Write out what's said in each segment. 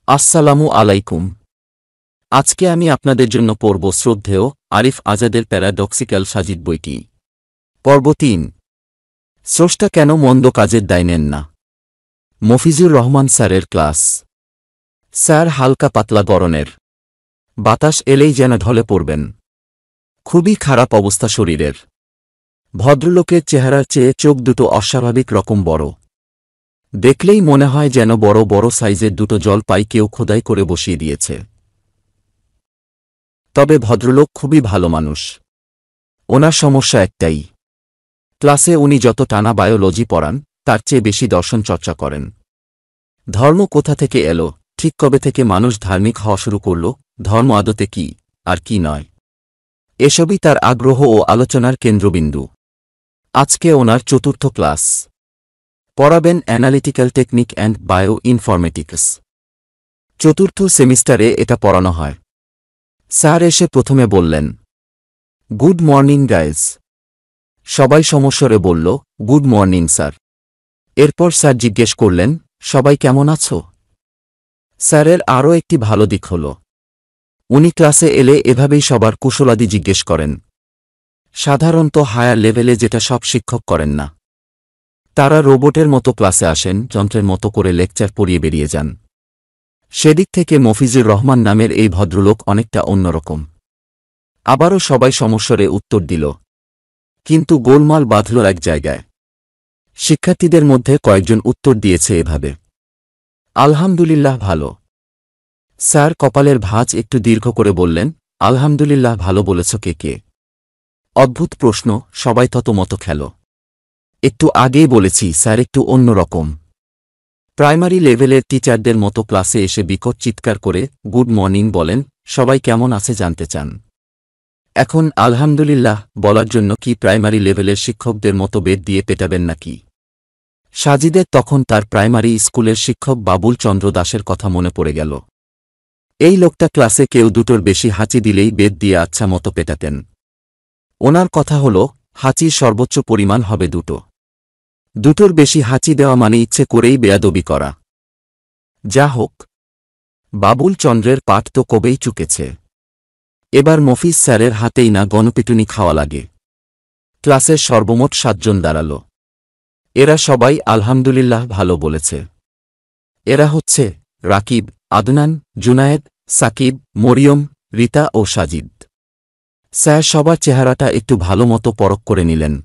আসসালামু আলাইকুম। আজকে আমি আপনাদের জন্য পড়ব শ্রদ্ধেয় আরিফ আজাদের প্যারাডক্সিক্যাল সাজিদ বইটি। পর্ব ৩। স্রষ্টা কেন মন্দ কাজের দায় নেন না? মফিজুর রহমান স্যারের ক্লাস। স্যার হালকা পাতলা গরনের। বাতাস এলেই যেন ঢলে পড়বেন। খুবই খারাপ অবস্থা শরীরের। ভদ্রলোকের চেহারার চেয়ে চোখ দুটো অস্বাভাবিক রকম বড়। দেখলেই মনে হয় যেন বড় বড় সাইজের দুটো জলপাই কেউ খোদাই করে বসিয়ে দিয়েছে। তবে ভদ্রলোক খুবই ভালো মানুষ। ওনার সমস্যা একটাই, ক্লাসে উনি যত টানা বায়োলজি পড়ান তার চেয়ে বেশি দর্শন চর্চা করেন। ধর্ম কোথা থেকে এলো, ঠিক কবে থেকে মানুষ ধার্মিক হওয়া শুরু করল, ধর্ম আদতে কি আর কি নয়, এসবই তার আগ্রহ ও আলোচনার কেন্দ্রবিন্দু। আজকে ওনার চতুর্থ ক্লাস। পড়াবেন analytical technique and bio informatics. চতুর্থ সেমিস্টারে এটা পড়ানো হয়। স্যার এসে প্রথমে বললেন, গুড মর্নিং গাইজ। সবাই সমস্বরে বলল, গুড মর্নিং স্যার। এরপর স্যার জিজ্ঞেস করলেন, সবাই কেমন আছো? স্যারের আরও একটি ভালো দিক হল, উনি ক্লাসে এলে এভাবেই সবার কুশলাদি জিজ্ঞেস করেন। সাধারণত হায়ার লেভেলে যেটা সব শিক্ষক করেন না। তারা রোবটের মতো ক্লাসে আসেন, যন্ত্রের মতো করে লেকচার পড়িয়ে বেরিয়ে যান। সেদিক থেকে মফিজুর রহমান নামের এই ভদ্রলোক অনেকটা অন্যরকম। আবারও সবাই সমস্বরে উত্তর দিল, কিন্তু গোলমাল বাঁধল এক জায়গায়। শিক্ষার্থীদের মধ্যে কয়েকজন উত্তর দিয়েছে এভাবে, আলহামদুলিল্লাহ ভালো। স্যার কপালের ভাঁজ একটু দীর্ঘ করে বললেন, আলহামদুলিল্লাহ ভালো বলেছ কে কে? অদ্ভুত প্রশ্ন, সবাই ততমতো খেল। একটু আগেই বলেছি স্যার একটু অন্যরকম। প্রাইমারি লেভেলের টিচারদের মতো ক্লাসে এসে বিকট চিৎকার করে গুড মর্নিং বলেন, সবাই কেমন আছে জানতে চান। এখন আলহামদুলিল্লাহ বলার জন্য কি প্রাইমারি লেভেলের শিক্ষকদের মতো বেদ দিয়ে পেটাবেন নাকি? সাজিদের তখন তার প্রাইমারি স্কুলের শিক্ষক বাবুল চন্দ্র দাসের কথা মনে পড়ে গেল। এই লোকটা ক্লাসে কেউ দুটোর বেশি হাঁচি দিলেই বেদ দিয়ে আচ্ছা মতো পেটাতেন। ওনার কথা হল, হাঁচির সর্বোচ্চ পরিমাণ হবে দুটো। দুটোর বেশি হাঁচি দেওয়া মানে ইচ্ছে করেই বেয়াদবি করা। যা হোক, বাবুল চন্দ্রের পাঠ তো কবেই চুকেছে। এবার মফিজ স্যারের হাতেই না গণপিটুনি খাওয়া লাগে। ক্লাসের সর্বমোট 7 জন দাঁড়াল। এরা সবাই আলহামদুলিল্লাহ ভালো বলেছে। এরা হচ্ছে রাকিব, আদনান, জুনায়েদ, সাকিব, মরিয়ম, রিতা ও সাজিদ। স্যার সবার চেহারাটা একটু ভালো মতো পরখ করে নিলেন।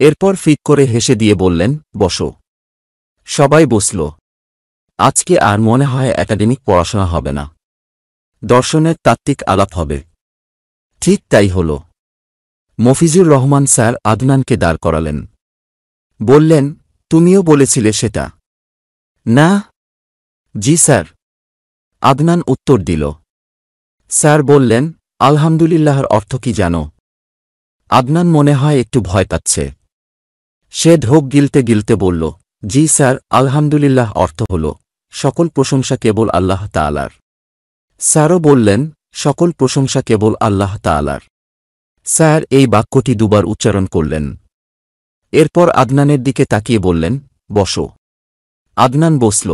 এরপর ফিক করে হেসে দিয়ে বললেন, বসো। সবাই বসল। আজকে আর মনে হয় একাডেমিক পড়াশোনা হবে না, দর্শনের তাত্ত্বিক আলাপ হবে। ঠিক তাই হল। মফিজুর রহমান স্যার আদনানকে দাঁড় করালেন। বললেন, তুমিও বলেছিলে সেটা? না। জি স্যার। আদনান উত্তর দিল। স্যার বললেন, আলহামদুলিল্লাহর অর্থ কি জানো? আদনান মনে হয় একটু ভয় পাচ্ছে। সে ঢোক গিলতে গিলতে বলল, জি স্যার, আলহামদুলিল্লাহ অর্থ হল, সকল প্রশংসা কেবল আল্লাহ তাআলার। স্যারও বললেন, সকল প্রশংসা কেবল আল্লাহ তাআলার। স্যার এই বাক্যটি দুবার উচ্চারণ করলেন। এরপর আদনানের দিকে তাকিয়ে বললেন, বসো। আদনান বসল।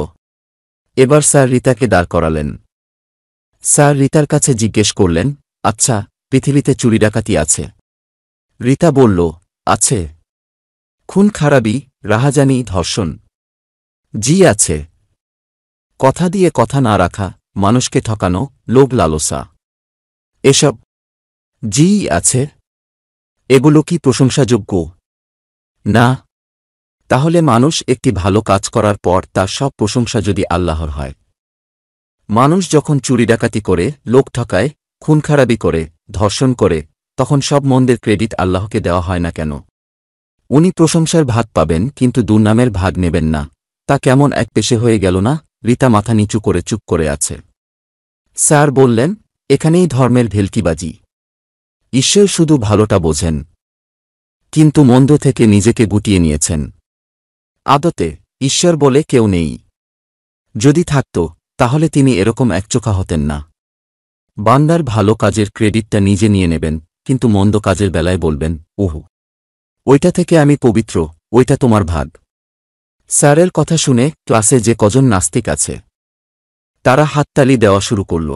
এবার স্যার রিতাকে দাঁড় করালেন। স্যার রিতার কাছে জিজ্ঞেস করলেন, আচ্ছা, পৃথিবীতে চুরি ডাকাতি আছে? রিতা বলল, আছে। খুন খারাবি, রাহাজানি, ধর্ষণ? জি আছে। কথা দিয়ে কথা না রাখা, মানুষকে ঠকানো, লোভ লালসা, এসব? জি আছে। এগুলো কি প্রশংসাযোগ্য? না। তাহলে মানুষ একটি ভালো কাজ করার পর তার সব প্রশংসা যদি আল্লাহর হয়? মানুষ যখন চুরি ডাকাতি করে, লোক ঠকায়, খুনখারাবি করে, ধর্ষণ করে, তখন সব মন্দের ক্রেডিট আল্লাহকে দেওয়া হয় না কেন? উনি প্রশংসার ভাগ পাবেন কিন্তু দুর্নামের ভাগ নেবেন না। তা কেমন এক পেশে হয়ে গেল না? রিতা মাথা নিচু করে চুপ করে আছে। স্যার বললেন, এখানেই ধর্মের ভেলকিবাজি। ঈশ্বর শুধু ভালোটা বোঝেন, কিন্তু মন্দ থেকে নিজেকে গুটিয়ে নিয়েছেন। আদতে ঈশ্বর বলে কেউ নেই। যদি থাকত, তাহলে তিনি এরকম একচোখা হতেন না। বান্দার ভালো কাজের ক্রেডিটটা নিজে নিয়ে নেবেন, কিন্তু মন্দ কাজের বেলায় বলবেন, ওহো, ওইটা থেকে আমি পবিত্র, ওইটা তোমার ভাগ। স্যারের কথা শুনে ক্লাসে যে কজন নাস্তিক আছে, তারা হাততালি দেওয়া শুরু করল।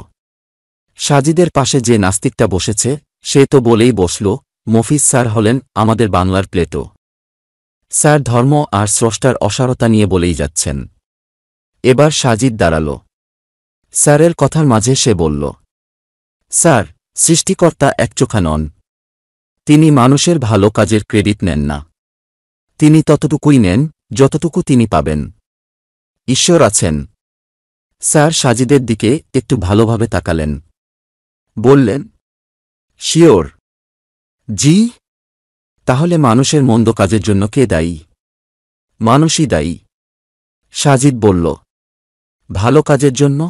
সাজিদের পাশে যে নাস্তিকটা বসেছে সে তো বলেই বসল, মফিজ স্যার হলেন আমাদের বাংলার প্লেটো। স্যার ধর্ম আর স্রষ্টার অসারতা নিয়ে বলেই যাচ্ছেন। এবার সাজিদ দাঁড়াল। স্যারের কথার মাঝে সে বলল, স্যার, সৃষ্টিকর্তা একচোখা নন। তিনি মানুষের ভালো কাজের ক্রেডিট নেন না। তিনি ততটুকুই নেন যতটুকু তিনি পাবেন। ঈশ্বর আছেন। স্যার সাজিদের দিকে একটু ভালোভাবে তাকালেন। বললেন, শিওর? জি। তাহলে মানুষের মন্দ কাজের জন্য কে দায়ী? মানুষই দায়ী। সাজিদ বলল, ভালো কাজের জন্য?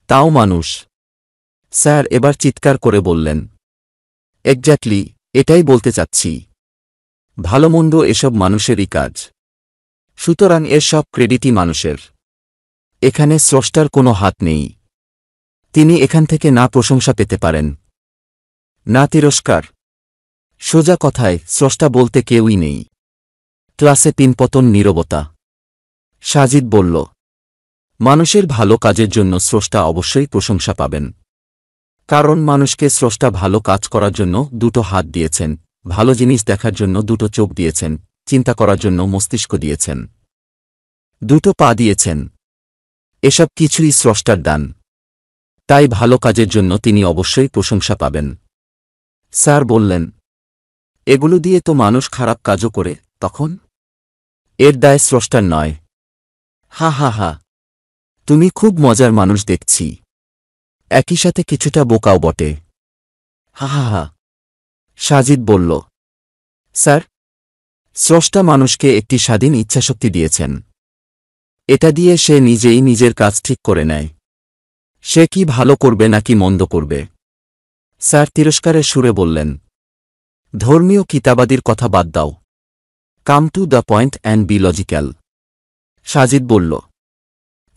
তাও মানুষ। স্যার এবার চিৎকার করে বললেন, এক্স্যাক্টলি, এটাই বলতে চাচ্ছি। ভালো মন্দ এসব মানুষেরই কাজ। সুতরাং এর সব ক্রেডিটই মানুষের। এখানে স্রষ্টার কোনো হাত নেই। তিনি এখান থেকে না প্রশংসা পেতে পারেন, না তিরস্কার। সোজা কথায় স্রষ্টা বলতে কেউই নেই। ক্লাসে পিনপতন নীরবতা। সাজিদ বলল, মানুষের ভালো কাজের জন্য স্রষ্টা অবশ্যই প্রশংসা পাবেন। কারণ মানুষকে স্রষ্টা ভালো কাজ করার জন্য দুটো হাত দিয়েছেন, ভালো জিনিস দেখার জন্য দুটো চোখ দিয়েছেন, চিন্তা করার জন্য মস্তিষ্ক দিয়েছেন, দুটো পা দিয়েছেন। এসব কিছুই স্রষ্টার দান। তাই ভালো কাজের জন্য তিনি অবশ্যই প্রশংসা পাবেন। স্যার বললেন, এগুলো দিয়ে তো মানুষ খারাপ কাজও করে, তখন এর দায় স্রষ্টার নয়। হা হা হা, তুমি খুব মজার মানুষ দেখছি। একই সাথে কিছুটা বোকাও বটে। হা হা হা। সাজিদ বলল, স্যার, স্রষ্টা মানুষকে একটি স্বাধীন ইচ্ছাশক্তি দিয়েছেন। এটা দিয়ে সে নিজেই নিজের কাজ ঠিক করে নেয়, সে কি ভালো করবে নাকি মন্দ করবে। স্যার তিরস্কারের সুরে বললেন, ধর্মীয় কিতাবাদির কথা বাদ দাও। Come to the point and be logical. Sajid বলল,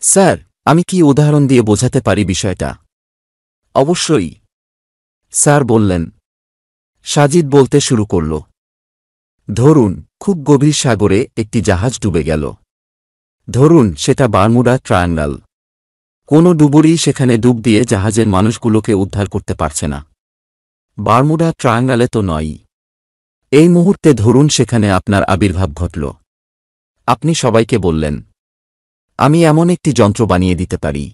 স্যার, আমি কি উদাহরণ দিয়ে বোঝাতে পারি বিষয়টা? অবশ্যই। স্যার বললেন। সাজিদ বলতে শুরু করল, ধরুন খুব গভীর সাগরে একটি জাহাজ ডুবে গেল। ধরুন সেটা বারমুডা ট্রায়াঙ্গল। কোনো ডুবুরি সেখানে ডুব দিয়ে জাহাজের মানুষগুলোকে উদ্ধার করতে পারছে না। বারমুডা ট্রায়াঙ্গলে তো নয়ই। এই মুহূর্তে ধরুন সেখানে আপনার আবির্ভাব ঘটল। আপনি সবাইকে বললেন, আমি এমন একটি যন্ত্র বানিয়ে দিতে পারি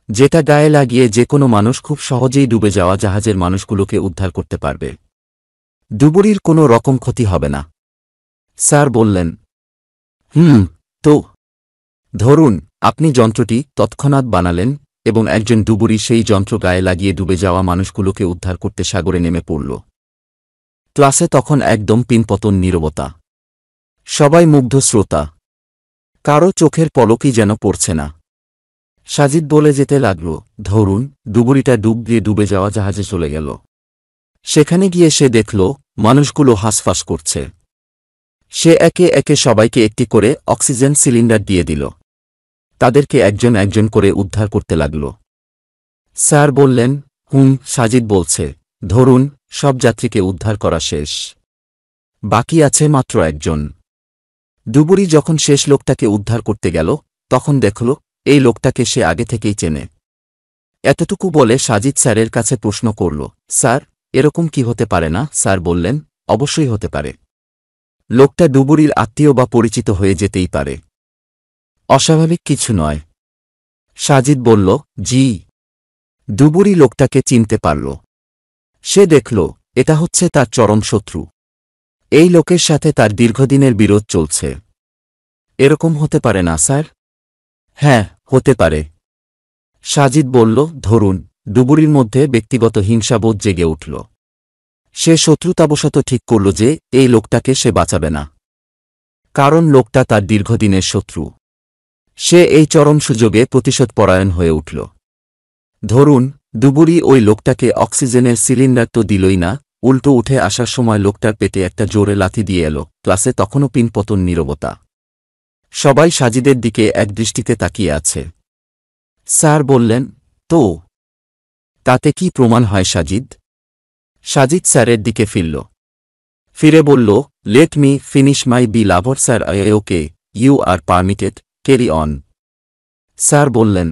যেটা গায়ে লাগিয়ে যে কোনো মানুষ খুব সহজেই ডুবে যাওয়া জাহাজের মানুষগুলোকে উদ্ধার করতে পারবে। ডুবুরির কোনো রকম ক্ষতি হবে না। স্যার বললেন, তো ধরুন আপনি যন্ত্রটি তৎক্ষণাৎ বানালেন এবং একজন ডুবুরি সেই যন্ত্র গায়ে লাগিয়ে ডুবে যাওয়া মানুষগুলোকে উদ্ধার করতে সাগরে নেমে পড়ল। ক্লাসে তখন একদম পিনপতন নীরবতা। সবাই মুগ্ধ শ্রোতা। কারো চোখের পলকই যেন পড়ছে না। সাজিদ বলে যেতে লাগল, ধরুন ডুবুরিটা ডুব দিয়ে ডুবে যাওয়া জাহাজে চলে গেল। সেখানে গিয়ে সে দেখল মানুষগুলো হাঁসফাঁস করছে। সে একে একে সবাইকে একটি করে অক্সিজেন সিলিন্ডার দিয়ে দিল। তাদেরকে একজন একজন করে উদ্ধার করতে লাগল। স্যার বললেন, সাজিদ বলছে, ধরুন সব যাত্রীকে উদ্ধার করা শেষ। বাকি আছে মাত্র একজন। ডুবুরি যখন শেষ লোকটাকে উদ্ধার করতে গেল তখন দেখল এই লোকটাকে সে আগে থেকেই চেনে। এতটুকু বলে সাজিদ স্যারের কাছে প্রশ্ন করল, স্যার, এরকম কি হতে পারে না? স্যার বললেন, অবশ্যই হতে পারে। লোকটা ডুবুরির আত্মীয় বা পরিচিত হয়ে যেতেই পারে। অস্বাভাবিক কিছু নয়। সাজিদ বলল, জি। ডুবুরি লোকটাকে চিনতে পারল। সে দেখল এটা হচ্ছে তার চরম শত্রু। এই লোকের সাথে তার দীর্ঘদিনের বিরোধ চলছে। এরকম হতে পারে না স্যার? হ্যাঁ, হতে পারে। সাজিদ বলল, ধরুন ডুবুরির মধ্যে ব্যক্তিগত হিংসাবোধ জেগে উঠল। সে শত্রুতাবশত ঠিক করল যে এই লোকটাকে সে বাঁচাবে না, কারণ লোকটা তার দীর্ঘদিনের শত্রু। সে এই চরম সুযোগে প্রতিশোধপরায়ণ হয়ে উঠল। ধরুন ডুবুরি ওই লোকটাকে অক্সিজেনের সিলিন্ডার তো দিলই না, উল্টো উঠে আসার সময় লোকটার পেটে একটা জোরে লাথি দিয়ে এলো। ক্লাসে তখনও পিনপতন নীরবতা। সবাই সাজিদের দিকে একদৃষ্টিতে তাকিয়ে আছে। স্যার বললেন, তো তাতে কি প্রমাণ হয় সাজিদ? সাজিদ স্যারের দিকে ফিরল। ফিরে বলল, let me finish my be lover sir. Okay, you are permitted, carry on. Sir বললেন,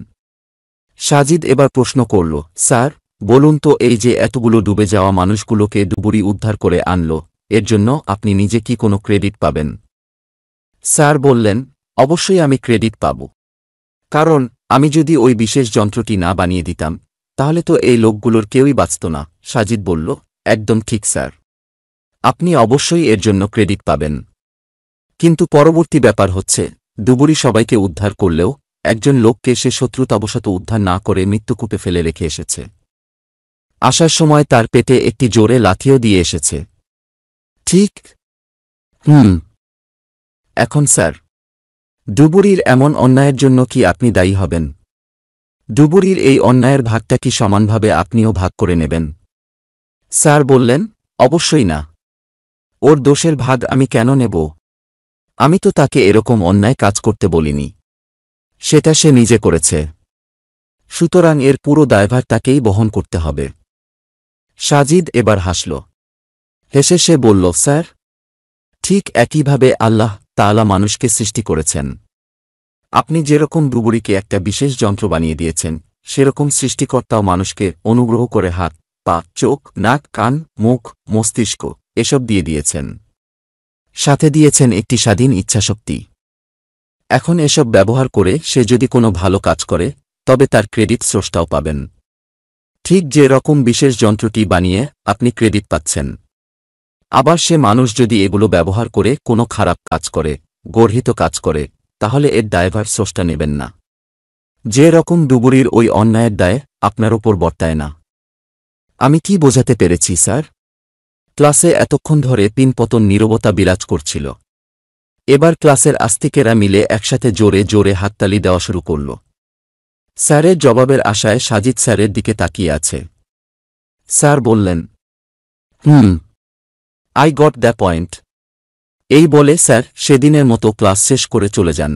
সাজিদ এবার প্রশ্ন করল, স্যার বলুন তো, এই যে এতগুলো ডুবে যাওয়া মানুষগুলোকে ডুবুরি উদ্ধার করে আনল, এর জন্য আপনি নিজে কি কোনো ক্রেডিট পাবেন? স্যার বললেন, অবশ্যই আমি ক্রেডিট পাব। কারণ আমি যদি ওই বিশেষ যন্ত্রটি না বানিয়ে দিতাম, তাহলে তো এই লোকগুলোর কেউই বাঁচত না। সাজিদ বলল, একদম ঠিক স্যার, আপনি অবশ্যই এর জন্য ক্রেডিট পাবেন। কিন্তু পরবর্তী ব্যাপার হচ্ছে, ডুবুরি সবাইকে উদ্ধার করলেও একজন লোককে সে শত্রুতাবশত উদ্ধার না করে মৃত্যুকূপে ফেলে রেখে এসেছে। আসার সময় তার পেটে একটি জোরে লাথিও দিয়ে এসেছে। ঠিক? এখন স্যার, ডুবুরির এমন অন্যায়ের জন্য কি আপনি দায়ী হবেন? ডুবুরির এই অন্যায়ের ভাগটা কি সমানভাবে আপনিও ভাগ করে নেবেন? স্যার বললেন, অবশ্যই না। ওর দোষের ভাগ আমি কেন নেব? আমি তো তাকে এরকম অন্যায় কাজ করতে বলিনি। সেটা সে নিজে করেছে। সুতরাং এর পুরো দায়ভার তাকেই বহন করতে হবে। সাজিদ এবার হাসল। হেসে সে বলল, স্যার, ঠিক একইভাবে আল্লাহ তাআলা মানুষকে সৃষ্টি করেছেন। আপনি যেরকম ডুবুরিকে একটা বিশেষ যন্ত্র বানিয়ে দিয়েছেন, সেরকম সৃষ্টিকর্তাও মানুষকে অনুগ্রহ করে হাত, পা, চোখ, নাক, কান, মুখ, মস্তিষ্ক এসব দিয়ে দিয়েছেন। সাথে দিয়েছেন একটি স্বাধীন ইচ্ছাশক্তি। এখন এসব ব্যবহার করে সে যদি কোনো ভালো কাজ করে, তবে তার ক্রেডিট স্রষ্টাও পাবেন। ঠিক যে রকম বিশেষ যন্ত্রটি বানিয়ে আপনি ক্রেডিট পাচ্ছেন। আবার সে মানুষ যদি এগুলো ব্যবহার করে কোনো খারাপ কাজ করে, গর্হিত কাজ করে, তাহলে এর দায়ভার স্রষ্টা নেবেন না। যে রকম ডুবুরির ওই অন্যায়ের দায় আপনার ওপর বর্তায় না। আমি কি বোঝাতে পেরেছি স্যার? ক্লাসে এতক্ষণ ধরে পিনপতন নীরবতা বিরাজ করছিল। এবার ক্লাসের আস্তিকেরা মিলে একসাথে জোরে জোরে হাততালি দেওয়া শুরু করল। স্যারের জবাবের আশায় সাজিদ স্যারের দিকে তাকিয়ে আছে। স্যার বললেন, আই গট দ্য পয়েন্ট। এই বলে স্যার সেদিনের মতো ক্লাস শেষ করে চলে যান।